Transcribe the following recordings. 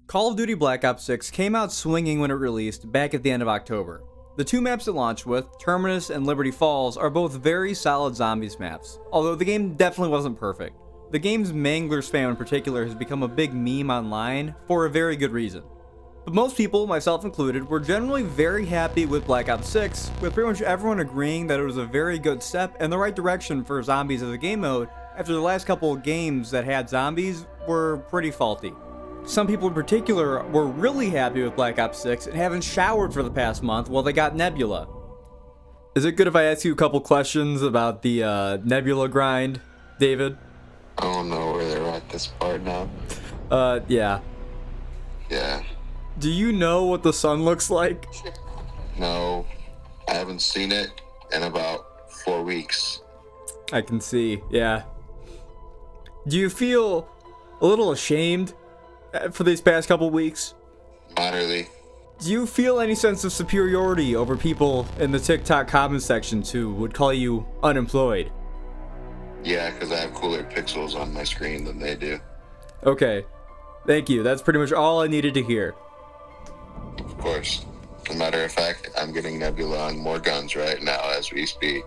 Call of Duty Black Ops 6 came out swinging when it released back at the end of October. The two maps it launched with, Terminus and Liberty Falls, are both very solid zombies maps, although the game definitely wasn't perfect. The game's Mangler spam in particular has become a big meme online for a very good reason. But most people, myself included, were generally very happy with Black Ops 6, with pretty much everyone agreeing that it was a very good step in the right direction for zombies as a game mode after the last couple of games that had zombies were pretty faulty. Some people in particular were really happy with Black Ops 6 and haven't showered for the past month while they got Nebula. Is it good if I ask you a couple questions about the Nebula grind, David? I don't know where they're at this part now. Yeah. Yeah. Do you know what the sun looks like? No, I haven't seen it in about 4 weeks. I can see, yeah. Do you feel a little ashamed for these past couple weeks? Moderately. Do you feel any sense of superiority over people in the TikTok comment sections who would call you unemployed? Yeah, because I have cooler pixels on my screen than they do. Okay, thank you. That's pretty much all I needed to hear. Of course. As a matter of fact, I'm getting Nebula on more guns right now as we speak.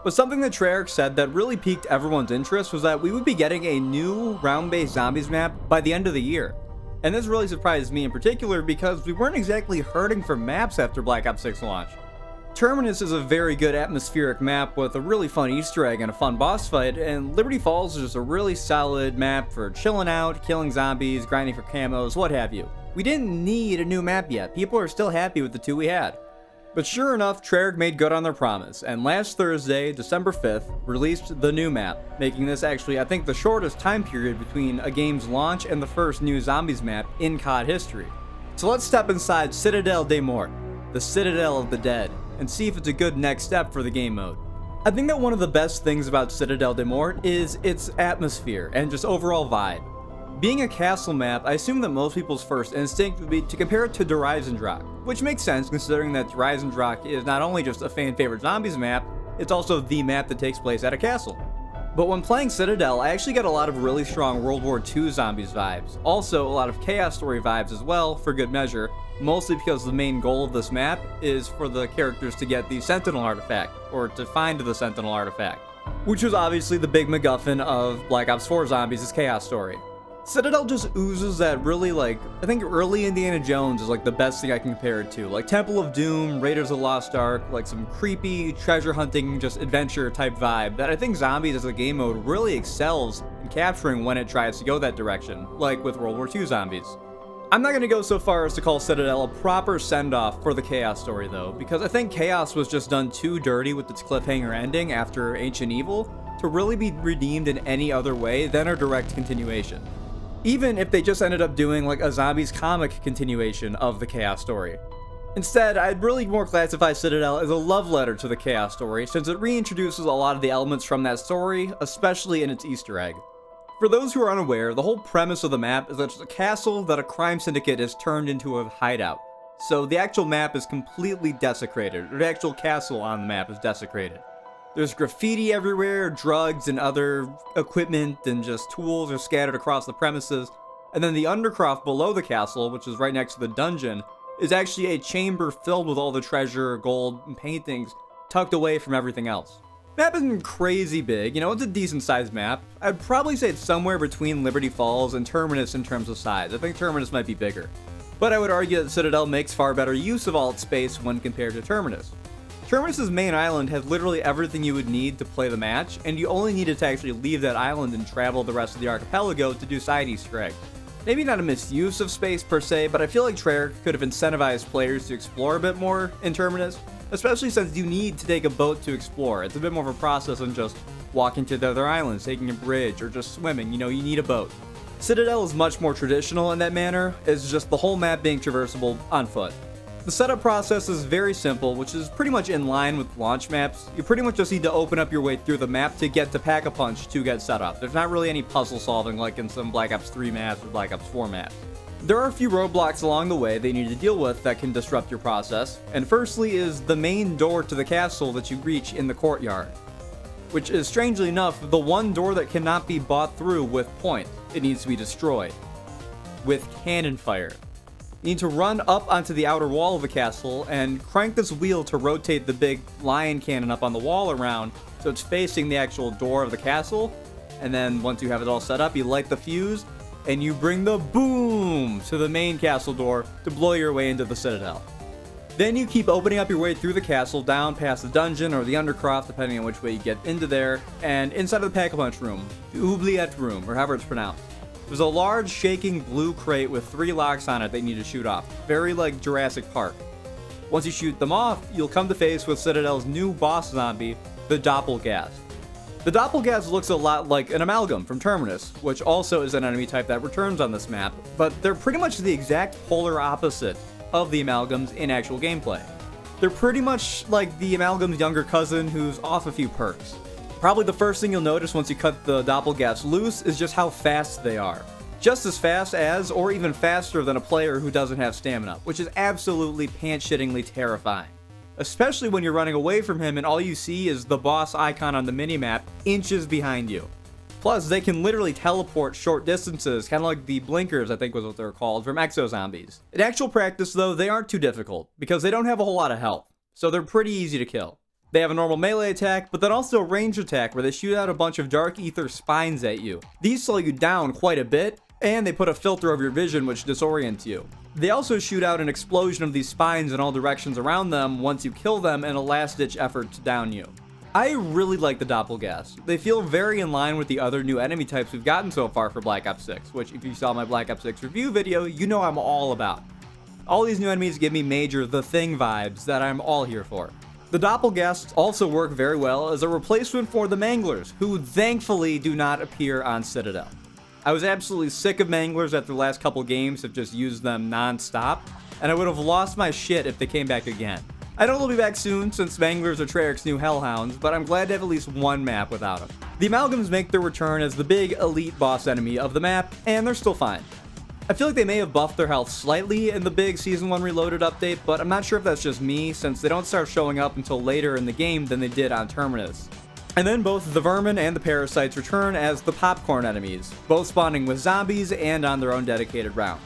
But something that Treyarch said that really piqued everyone's interest was that we would be getting a new round-based zombies map by the end of the year. And this really surprised me in particular because we weren't exactly hurting for maps after Black Ops 6 launch. Terminus is a very good atmospheric map with a really fun Easter egg and a fun boss fight, and Liberty Falls is just a really solid map for chilling out, killing zombies, grinding for camos, what have you. We didn't need a new map yet, people are still happy with the two we had. But sure enough, Treyarch made good on their promise, and last Thursday, December 5th, released the new map, making this actually, I think, the shortest time period between a game's launch and the first new zombies map in COD history. So let's step inside Citadelle Des Morts, the Citadel of the Dead, and see if it's a good next step for the game mode. I think that one of the best things about Citadelle Des Morts is its atmosphere and just overall vibe. Being a castle map, I assume that most people's first instinct would be to compare it to Der Riesendrock, which makes sense considering that Der Riesendrock is not only just a fan favorite zombies map, it's also the map that takes place at a castle. But when playing Citadel, I actually got a lot of really strong World War II zombies vibes, also a lot of Chaos Story vibes as well, for good measure, mostly because the main goal of this map is for the characters to get the Sentinel artifact, or to find the Sentinel artifact, which was obviously the big MacGuffin of Black Ops 4 Zombies' Chaos Story. Citadel just oozes that really, I think early Indiana Jones is the best thing I can compare it to. Like Temple of Doom, Raiders of the Lost Ark, some creepy treasure hunting, just adventure type vibe that I think Zombies as a game mode really excels in capturing when it tries to go that direction, like with World War II Zombies. I'm not going to go so far as to call Citadel a proper send-off for the Chaos Story though, because I think Chaos was just done too dirty with its cliffhanger ending after Ancient Evil to really be redeemed in any other way than a direct continuation. Even if they just ended up doing a Zombies comic continuation of the Chaos Story. Instead, I'd really more classify Citadel as a love letter to the Chaos Story, since it reintroduces a lot of the elements from that story, especially in its Easter egg. For those who are unaware, the whole premise of the map is that it's a castle that a crime syndicate has turned into a hideout. So the actual map is completely desecrated, or the actual castle on the map is desecrated. There's graffiti everywhere, drugs and other equipment and just tools are scattered across the premises, and then the undercroft below the castle, which is right next to the dungeon, is actually a chamber filled with all the treasure, gold, and paintings tucked away from everything else. The map isn't crazy big, it's a decent sized map. I'd probably say it's somewhere between Liberty Falls and Terminus in terms of size. I think Terminus might be bigger. But I would argue that Citadel makes far better use of all its space when compared to Terminus. Terminus' main island has literally everything you would need to play the match, and you only needed to actually leave that island and travel the rest of the archipelago to do side Easter eggs. Maybe not a misuse of space per se, but I feel like Treyarch could have incentivized players to explore a bit more in Terminus, especially since you need to take a boat to explore. It's a bit more of a process than just walking to the other islands, taking a bridge, or just swimming. You need a boat. Citadel is much more traditional in that manner, it's just the whole map being traversable on foot. The setup process is very simple, which is pretty much in line with launch maps. You pretty much just need to open up your way through the map to get to Pack-a-Punch to get set up. There's not really any puzzle solving like in some Black Ops 3 maps or Black Ops 4 maps. There are a few roadblocks along the way that you need to deal with that can disrupt your process, and firstly is the main door to the castle that you reach in the courtyard, which is strangely enough the one door that cannot be bought through with points. It needs to be destroyed. with cannon fire. You need to run up onto the outer wall of the castle and crank this wheel to rotate the big lion cannon up on the wall around so it's facing the actual door of the castle. And then once you have it all set up, you light the fuse and you bring the boom to the main castle door to blow your way into the Citadel. Then you keep opening up your way through the castle, down past the dungeon or the undercroft, depending on which way you get into there, and inside of the Pack-a-Punch room, the oubliette room, or however it's pronounced. There's a large shaking blue crate with 3 locks on it that you need to shoot off, very like Jurassic Park. Once you shoot them off, you'll come to face with Citadel's new boss zombie, the Doppelgast. The Doppelgast looks a lot like an amalgam from Terminus, which also is an enemy type that returns on this map, but they're pretty much the exact polar opposite of the amalgams in actual gameplay. They're pretty much like the amalgam's younger cousin who's off a few perks. Probably the first thing you'll notice once you cut the Doppelgast loose is just how fast they are. Just as fast as, or even faster than a player who doesn't have stamina, which is absolutely pants-shittingly terrifying. Especially when you're running away from him and all you see is the boss icon on the minimap inches behind you. Plus, they can literally teleport short distances, kind of like the blinkers, I think was what they're called, from exo zombies. In actual practice, though, they aren't too difficult, because they don't have a whole lot of health, so they're pretty easy to kill. They have a normal melee attack, but then also a range attack where they shoot out a bunch of dark ether spines at you. These slow you down quite a bit, and they put a filter over your vision which disorients you. They also shoot out an explosion of these spines in all directions around them once you kill them in a last-ditch effort to down you. I really like the Doppelgast. They feel very in line with the other new enemy types we've gotten so far for Black Ops 6, which if you saw my Black Ops 6 review video, you know I'm all about. All these new enemies give me major The Thing vibes that I'm all here for. The Doppelgasts also work very well as a replacement for the Manglers, who thankfully do not appear on Citadel. I was absolutely sick of Manglers after the last couple games have just used them non-stop, and I would have lost my shit if they came back again. I know they'll be back soon since Manglers are Treyarch's new Hellhounds, but I'm glad to have at least one map without them. The Amalgams make their return as the big elite boss enemy of the map, and they're still fine. I feel like they may have buffed their health slightly in the big Season 1 Reloaded update, but I'm not sure if that's just me since they don't start showing up until later in the game than they did on Terminus. And then both the Vermin and the Parasites return as the Popcorn enemies, both spawning with zombies and on their own dedicated rounds.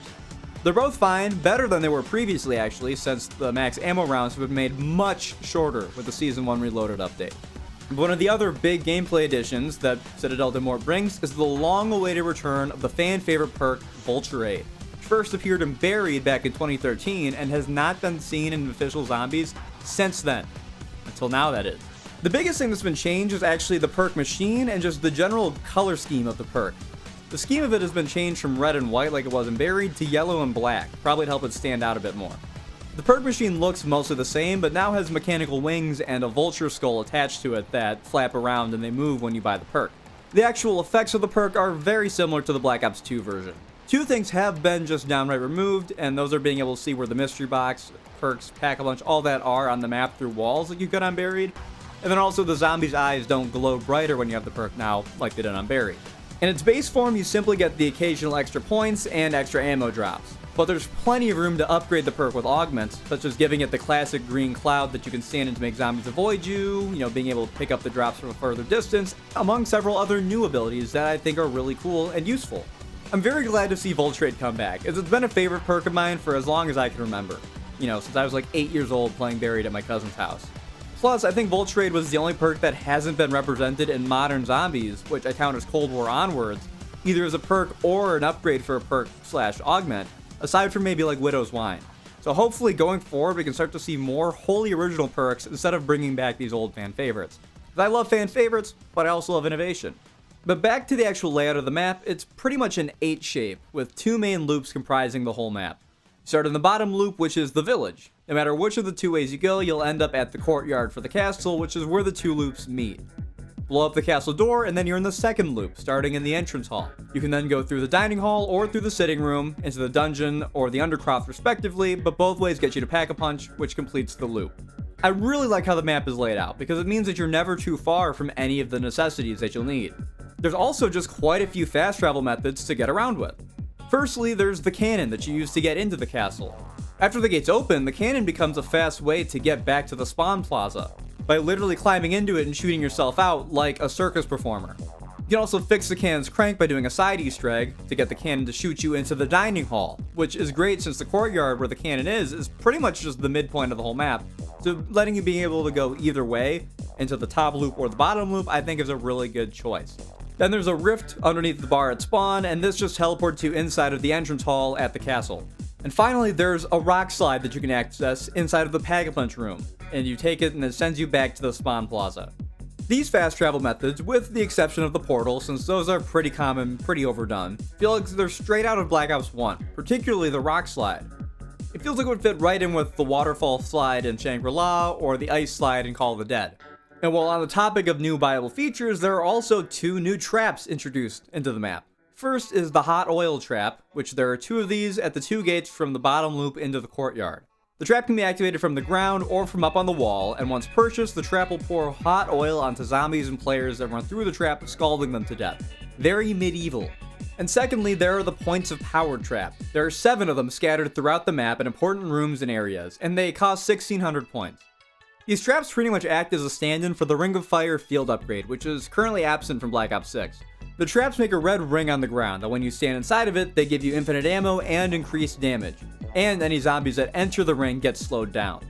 They're both fine, better than they were previously actually, since the max ammo rounds have been made much shorter with the Season 1 Reloaded update. One of the other big gameplay additions that Citadelle Des Morts brings is the long-awaited return of the fan-favorite perk, Vulture Aid, which first appeared in Buried back in 2013 and has not been seen in official zombies since then. Until now, that is. The biggest thing that's been changed is actually the perk machine and just the general color scheme of the perk. The scheme of it has been changed from red and white like it was in Buried to yellow and black, probably to help it stand out a bit more. The perk machine looks mostly the same, but now has mechanical wings and a vulture skull attached to it that flap around and they move when you buy the perk. The actual effects of the perk are very similar to the Black Ops 2 version. Two things have been just downright removed, and those are being able to see where the mystery box, perks, Pack-a-Punch, all that are on the map through walls like you could on Buried, and then also the zombies' eyes don't glow brighter when you have the perk now like they did on Buried. In its base form, you simply get the occasional extra points and extra ammo drops. But there's plenty of room to upgrade the perk with augments, such as giving it the classic green cloud that you can stand in to make zombies avoid you, being able to pick up the drops from a further distance, among several other new abilities that I think are really cool and useful. I'm very glad to see Vulture Aid come back, as it's been a favorite perk of mine for as long as I can remember. Since I was like 8 years old playing Buried at my cousin's house. Plus, I think Vulture Aid was the only perk that hasn't been represented in modern zombies, which I count as Cold War onwards, either as a perk or an upgrade for a perk/augment, aside from maybe like Widow's Wine. So hopefully going forward we can start to see more wholly original perks instead of bringing back these old fan favorites. I love fan favorites, but I also love innovation. But back to the actual layout of the map, it's pretty much an 8 shape, with 2 main loops comprising the whole map. You start in the bottom loop, which is the village. No matter which of the 2 ways you go, you'll end up at the courtyard for the castle, which is where the 2 loops meet. Blow up the castle door, and then you're in the second loop, starting in the entrance hall. You can then go through the dining hall, or through the sitting room, into the dungeon, or the undercroft respectively, but both ways get you to Pack-a-Punch, which completes the loop. I really like how the map is laid out, because it means that you're never too far from any of the necessities that you'll need. There's also just quite a few fast travel methods to get around with. Firstly, there's the cannon that you use to get into the castle. After the gates open, the cannon becomes a fast way to get back to the spawn plaza, by literally climbing into it and shooting yourself out like a circus performer. You can also fix the cannon's crank by doing a side Easter egg to get the cannon to shoot you into the dining hall, which is great since the courtyard where the cannon is pretty much just the midpoint of the whole map. So letting you be able to go either way, into the top loop or the bottom loop, I think is a really good choice. Then there's a rift underneath the bar at spawn, and this just teleports you inside of the entrance hall at the castle. And finally, there's a rock slide that you can access inside of the Pack-a-Punch room, and you take it and it sends you back to the spawn plaza. These fast travel methods, with the exception of the portal, since those are pretty common, pretty overdone, feel like they're straight out of Black Ops 1, particularly the rock slide. It feels like it would fit right in with the waterfall slide in Shangri-La or the ice slide in Call of the Dead. And while on the topic of new buyable features, there are also 2 new traps introduced into the map. First is the hot oil trap, which there are 2 of these at the 2 gates from the bottom loop into the courtyard. The trap can be activated from the ground or from up on the wall, and once purchased, the trap will pour hot oil onto zombies and players that run through the trap, scalding them to death. Very medieval. And secondly, there are the points of power trap. There are 7 of them scattered throughout the map in important rooms and areas, and they cost 1600 points. These traps pretty much act as a stand-in for the Ring of Fire field upgrade, which is currently absent from Black Ops 6. The traps make a red ring on the ground, and when you stand inside of it, they give you infinite ammo and increased damage. And any zombies that enter the ring get slowed down.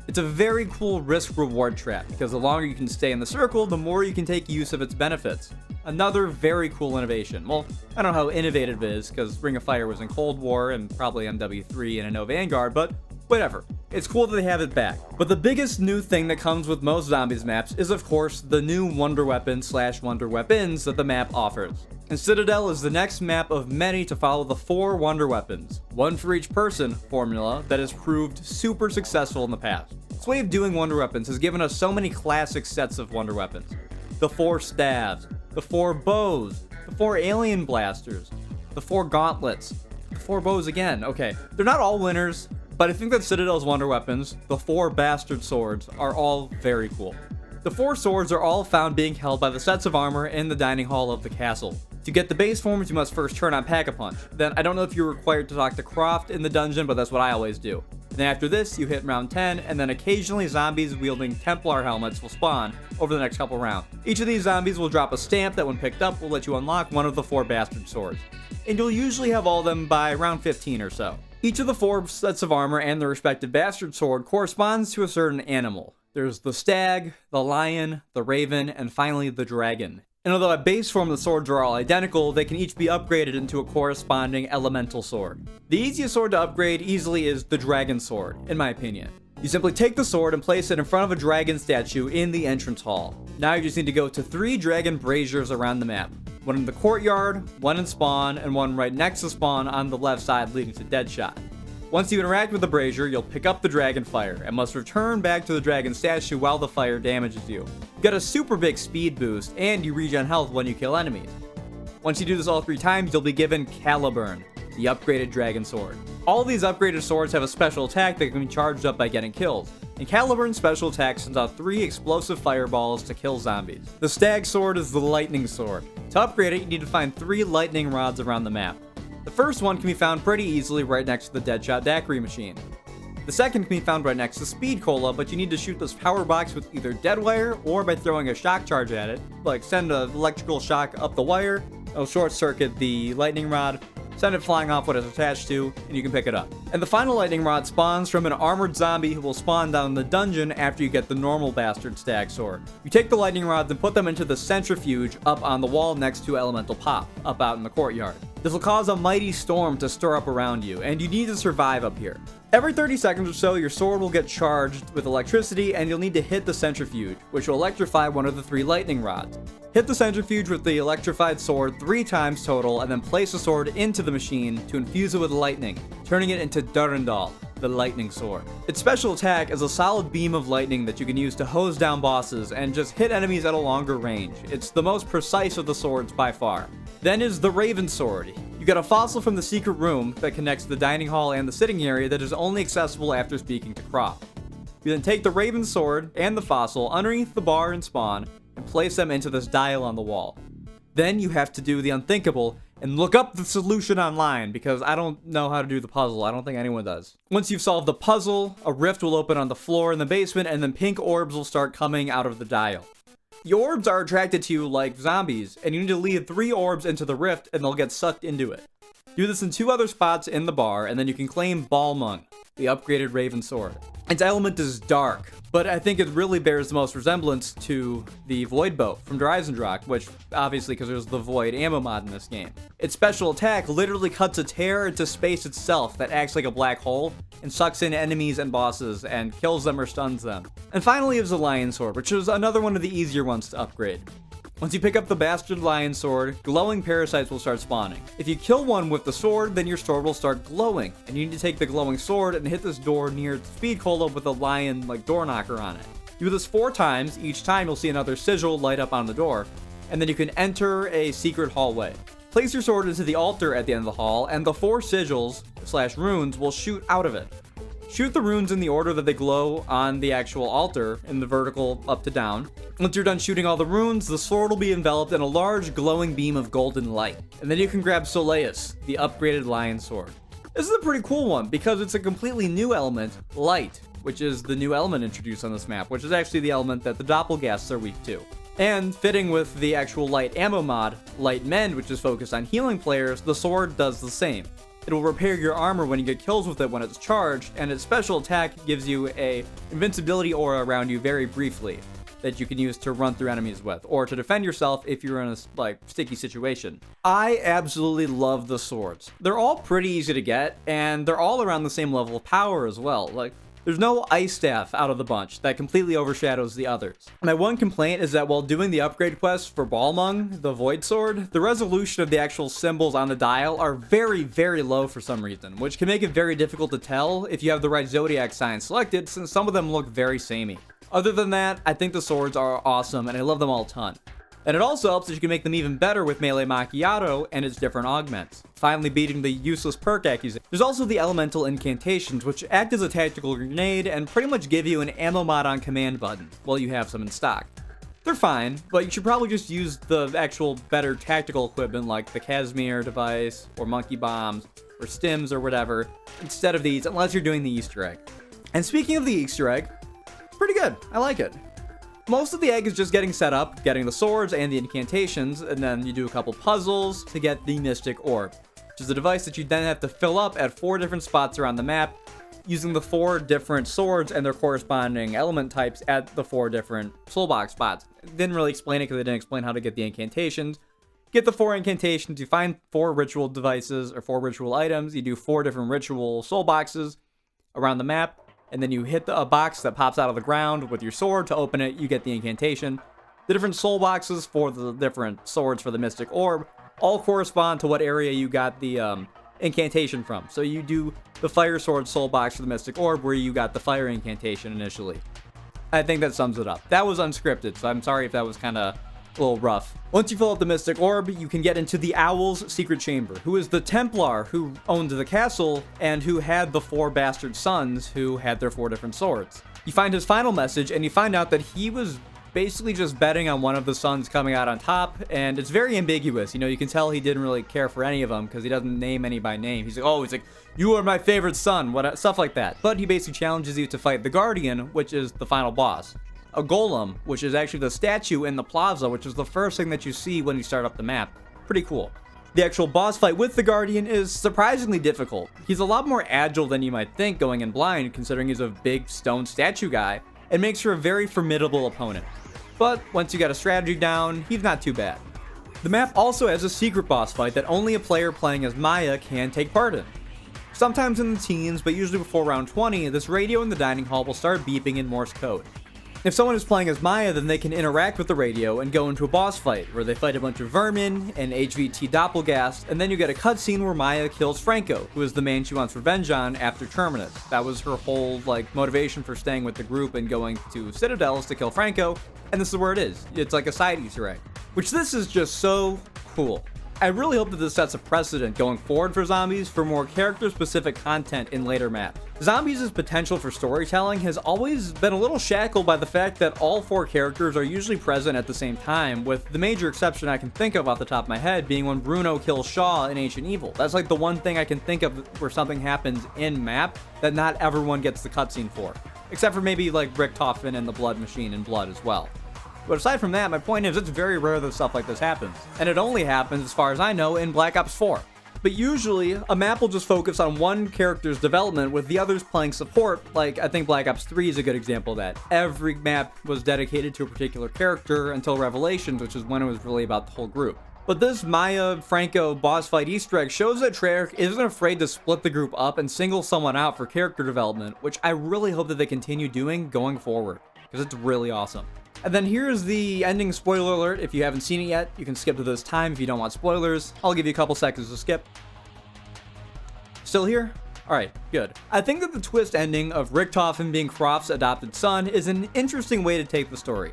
It's a very cool risk-reward trap, because the longer you can stay in the circle, the more you can take use of its benefits. Another very cool innovation. Well, I don't know how innovative it is, because Ring of Fire was in Cold War and probably MW3 and a no Vanguard, but whatever. It's cool that they have it back. But the biggest new thing that comes with most zombies maps is of course the new wonder weapon / wonder weapons that the map offers. And Citadel is the next map of many to follow the 4 wonder weapons, one for each person formula that has proved super successful in the past. This way of doing wonder weapons has given us so many classic sets of wonder weapons. The 4 staves, the 4 bows, the 4 alien blasters, the 4 gauntlets, the 4 bows again. Okay, they're not all winners, but I think that Citadel's wonder weapons, the 4 bastard swords, are all very cool. The 4 swords are all found being held by the sets of armor in the dining hall of the castle. To get the base forms, you must first turn on Pack-a-Punch. Then, I don't know if you're required to talk to Croft in the dungeon, but that's what I always do. Then after this, you hit round 10, and then occasionally zombies wielding Templar helmets will spawn over the next couple rounds. Each of these zombies will drop a stamp that when picked up will let you unlock one of the 4 bastard swords. And you'll usually have all of them by round 15 or so. Each of the 4 sets of armor and their respective bastard sword corresponds to a certain animal. There's the stag, the lion, the raven, and finally the dragon. And although at base form the swords are all identical, they can each be upgraded into a corresponding elemental sword. The easiest sword to upgrade easily is the dragon sword, in my opinion. You simply take the sword and place it in front of a dragon statue in the entrance hall. Now you just need to go to 3 dragon braziers around the map. One in the courtyard, one in spawn, and one right next to spawn on the left side leading to Deadshot. Once you interact with the brazier, you'll pick up the dragon fire and must return back to the dragon statue while the fire damages you. You get a super big speed boost, and you regen health when you kill enemies. Once you do this all 3 times, you'll be given Caliburn, the upgraded dragon sword. All these upgraded swords have a special attack that can be charged up by getting kills, and Caliburn's special attack sends out 3 explosive fireballs to kill zombies. The stag sword is the lightning sword. To upgrade it, you need to find 3 lightning rods around the map. The first one can be found pretty easily right next to the Deadshot daiquiri machine. The second can be found right next to Speed Cola, but you need to shoot this power box with either dead wire or by throwing a shock charge at it. Like send an electrical shock up the wire, it'll short circuit the lightning rod, send it flying off what it's attached to, and you can pick it up. And the final lightning rod spawns from an armored zombie who will spawn down the dungeon after you get the normal bastard stag sword. You take the lightning rods and put them into the centrifuge up on the wall next to Elemental Pop, up out in the courtyard. This will cause a mighty storm to stir up around you, and you need to survive up here. Every 30 seconds or so, your sword will get charged with electricity, and you'll need to hit the centrifuge, which will electrify one of the 3 lightning rods. Hit the centrifuge with the electrified sword 3 times total, and then place the sword into the machine to infuse it with lightning, turning it into Durandal, the lightning sword. Its special attack is a solid beam of lightning that you can use to hose down bosses and just hit enemies at a longer range. It's the most precise of the swords by far. Then is the Raven Sword. You get a fossil from the secret room that connects the dining hall and the sitting area that is only accessible after speaking to Croft. You then take the Raven Sword and the fossil underneath the bar and spawn and place them into this dial on the wall. Then you have to do the unthinkable and look up the solution online because I don't know how to do the puzzle. I don't think anyone does. Once you've solved the puzzle, a rift will open on the floor in the basement and then pink orbs will start coming out of the dial. The orbs are attracted to you like zombies, and you need to lead 3 orbs into the rift and they'll get sucked into it. Do this in 2 other spots in the bar, and then you can claim Balmung, the upgraded Raven Sword. Its element is dark, but I think it really bears the most resemblance to the Void Bow from Dreisendrach, which obviously because there's the Void ammo mod in this game. Its special attack literally cuts a tear into space itself that acts like a black hole and sucks in enemies and bosses and kills them or stuns them. And finally is the Lion Sword, which is another one of the easier ones to upgrade. Once you pick up the Bastard Lion Sword, glowing parasites will start spawning. If you kill one with the sword, then your sword will start glowing, and you need to take the glowing sword and hit this door near Speed Cola with a lion door knocker on it. Do this 4 times, each time you'll see another sigil light up on the door, and then you can enter a secret hallway. Place your sword into the altar at the end of the hall, and the 4 sigils / runes will shoot out of it. Shoot the runes in the order that they glow on the actual altar, in the vertical up to down. Once you're done shooting all the runes, the sword will be enveloped in a large glowing beam of golden light. And then you can grab Soleus, the upgraded Lion Sword. This is a pretty cool one because it's a completely new element, Light, which is the new element introduced on this map, which is actually the element that the Doppelgasts are weak to. And fitting with the actual light ammo mod, Light Mend, which is focused on healing players, the sword does the same. It will repair your armor when you get kills with it when it's charged, and its special attack gives you a invincibility aura around you very briefly that you can use to run through enemies with, or to defend yourself if you're in a sticky situation. I absolutely love the swords. They're all pretty easy to get, and they're all around the same level of power as well. There's no ice staff out of the bunch that completely overshadows the others. My one complaint is that while doing the upgrade quest for Balmung, the Void Sword, the resolution of the actual symbols on the dial are very, very low for some reason, which can make it very difficult to tell if you have the right zodiac sign selected, since some of them look very samey. Other than that, I think the swords are awesome and I love them all a ton. And it also helps that you can make them even better with Melee Macchiato and its different augments, finally beating the useless perk accusation. There's also the elemental incantations, which act as a tactical grenade and pretty much give you an ammo mod on command button, while you have some in stock. They're fine, but you should probably just use the actual better tactical equipment like the Casimir device, or monkey bombs, or stims or whatever, instead of these, unless you're doing the Easter egg. And speaking of the Easter egg, pretty good, I like it. Most of the egg is just getting set up, getting the swords and the incantations, and then you do a couple puzzles to get the Mystic Orb, which is a device that you then have to fill up at 4 different spots around the map, using the 4 different swords and their corresponding element types at the 4 different soulbox spots. Didn't really explain it because they didn't explain how to get the incantations. Get the 4 incantations, you find 4 ritual devices or 4 ritual items, you do 4 different ritual soul boxes around the map, and then you hit a box that pops out of the ground with your sword to open it, you get the incantation. The different soul boxes for the different swords for the Mystic Orb all correspond to what area you got the incantation from. So you do the Fire Sword soul box for the Mystic Orb where you got the fire incantation initially. I think that sums it up. That was unscripted, so I'm sorry if that was kind of a little rough. Once you fill up the Mystic Orb, you can get into the Owl's secret chamber, who is the Templar who owned the castle and who had the 4 bastard sons who had their 4 different swords. You find his final message and you find out that he was basically just betting on one of the sons coming out on top, and it's very ambiguous. You know, you can tell he didn't really care for any of them because he doesn't name any by name. He's like, you are my favorite son, stuff like that. But he basically challenges you to fight the Guardian, which is the final boss. A golem, which is actually the statue in the plaza, which is the first thing that you see when you start up the map. Pretty cool. The actual boss fight with the Guardian is surprisingly difficult. He's a lot more agile than you might think going in blind, considering he's a big stone statue guy, and makes for a very formidable opponent. But once you got a strategy down, he's not too bad. The map also has a secret boss fight that only a player playing as Maya can take part in. Sometimes in the teens, but usually before round 20, this radio in the dining hall will start beeping in Morse code. If someone is playing as Maya, then they can interact with the radio and go into a boss fight, where they fight a bunch of vermin and HVT Doppelgast, and then you get a cutscene where Maya kills Franco, who is the man she wants revenge on after Terminus. That was her whole, motivation for staying with the group and going to Citadel is to kill Franco, and this is where it is. It's like a side Easter egg. Which this is just so cool. I really hope that this sets a precedent going forward for Zombies for more character-specific content in later maps. Zombies' potential for storytelling has always been a little shackled by the fact that all 4 characters are usually present at the same time, with the major exception I can think of off the top of my head being when Bruno kills Shaw in Ancient Evil. That's the one thing I can think of where something happens in map that not everyone gets the cutscene for. Except for maybe Richtofen and the Blood Machine in Blood as well. But aside from that, my point is it's very rare that stuff like this happens. And it only happens, as far as I know, in Black Ops 4. But usually, a map will just focus on one character's development with the others playing support. Like, I think Black Ops 3 is a good example of that. Every map was dedicated to a particular character until Revelations, which is when it was really about the whole group. But this Maya Franco boss fight Easter egg shows that Treyarch isn't afraid to split the group up and single someone out for character development, which I really hope that they continue doing going forward, because it's really awesome. And then here's the ending spoiler alert. If you haven't seen it yet, you can skip to this time if you don't want spoilers. I'll give you a couple seconds to skip. Still here? Alright, good. I think that the twist ending of Richtofen being Croft's adopted son is an interesting way to take the story.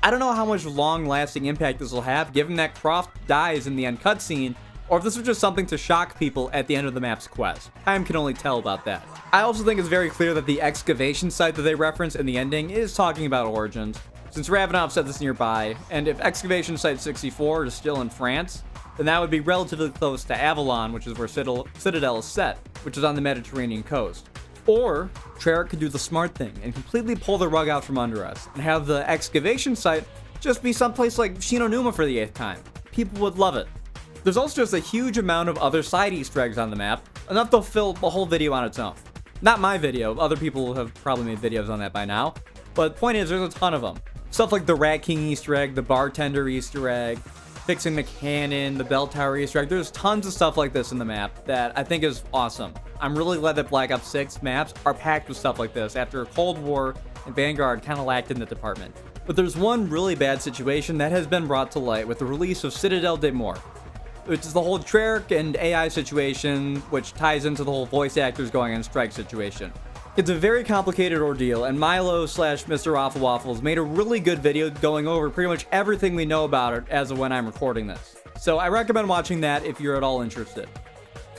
I don't know how much long-lasting impact this will have, given that Croft dies in the end cutscene, or if this was just something to shock people at the end of the map's quest. Time can only tell about that. I also think it's very clear that the excavation site that they reference in the ending is talking about Origins, since Ravenov said this nearby, and if excavation site 64 is still in France, then that would be relatively close to Avalon, which is where Citadel is set, which is on the Mediterranean coast. Or Treyarch could do the smart thing and completely pull the rug out from under us and have the excavation site just be someplace like Shinonuma for the 8th time. People would love it. There's also just a huge amount of other side Easter eggs on the map, enough to fill a whole video on its own. Not my video, other people have probably made videos on that by now, but the point is there's a ton of them. Stuff like the Rat King Easter egg, the bartender Easter egg, fixing the cannon, the bell tower Easter egg. There's tons of stuff like this in the map that I think is awesome. I'm really glad that Black Ops 6 maps are packed with stuff like this after Cold War and Vanguard kind of lacked in the department. But there's one really bad situation that has been brought to light with the release of Citadelle Des Morts, which is the whole Treyarch and AI situation, which ties into the whole voice actors going on strike situation. It's a very complicated ordeal, and Milo/Mr. Waffle Waffles made a really good video going over pretty much everything we know about it as of when I'm recording this. So I recommend watching that if you're at all interested.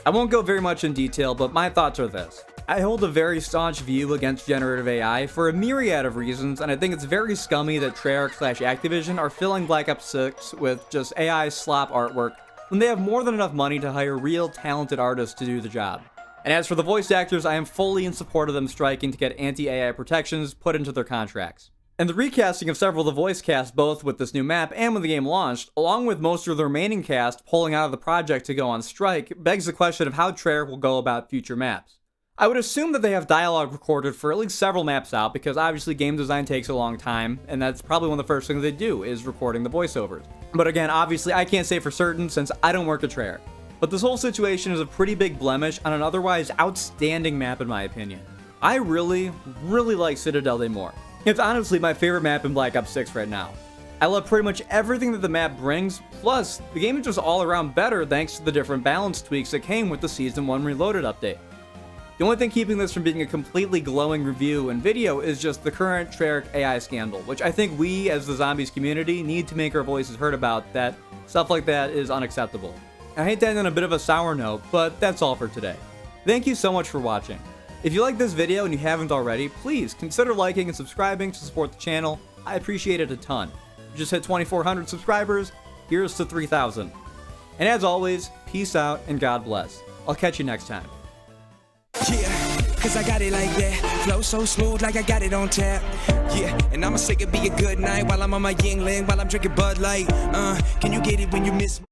I won't go very much in detail, but my thoughts are this. I hold a very staunch view against generative AI for a myriad of reasons, and I think it's very scummy that Treyarch/Activision are filling Black Ops 6 with just AI slop artwork when they have more than enough money to hire real talented artists to do the job. And as for the voice actors, I am fully in support of them striking to get anti-AI protections put into their contracts. And the recasting of several of the voice cast both with this new map and when the game launched, along with most of the remaining cast pulling out of the project to go on strike, begs the question of how Treyarch will go about future maps. I would assume that they have dialogue recorded for at least several maps out, because obviously game design takes a long time, and that's probably one of the first things they do, is recording the voiceovers. But again, obviously I can't say for certain since I don't work at Treyarch. But this whole situation is a pretty big blemish on an otherwise outstanding map in my opinion. I really like Citadelle Des Morts. It's honestly my favorite map in Black Ops 6 right now. I love pretty much everything that the map brings, plus the game is just all around better thanks to the different balance tweaks that came with the Season 1 Reloaded update. The only thing keeping this from being a completely glowing review and video is just the current Treyarch AI scandal, which I think we as the Zombies community need to make our voices heard about, that stuff like that is unacceptable. I hate to end on a bit of a sour note, but that's all for today. Thank you so much for watching. If you like this video and you haven't already, please consider liking and subscribing to support the channel. I appreciate it a ton. We just hit 2,400 subscribers, here's to 3,000. And as always, peace out and God bless. I'll catch you next time. Yeah, cause I got it like that. Flow so smooth like I got it on tap. Yeah, and I'ma say it be a good night while I'm on my Yingling, while I'm drinking Bud Light. Can you get it when you miss me?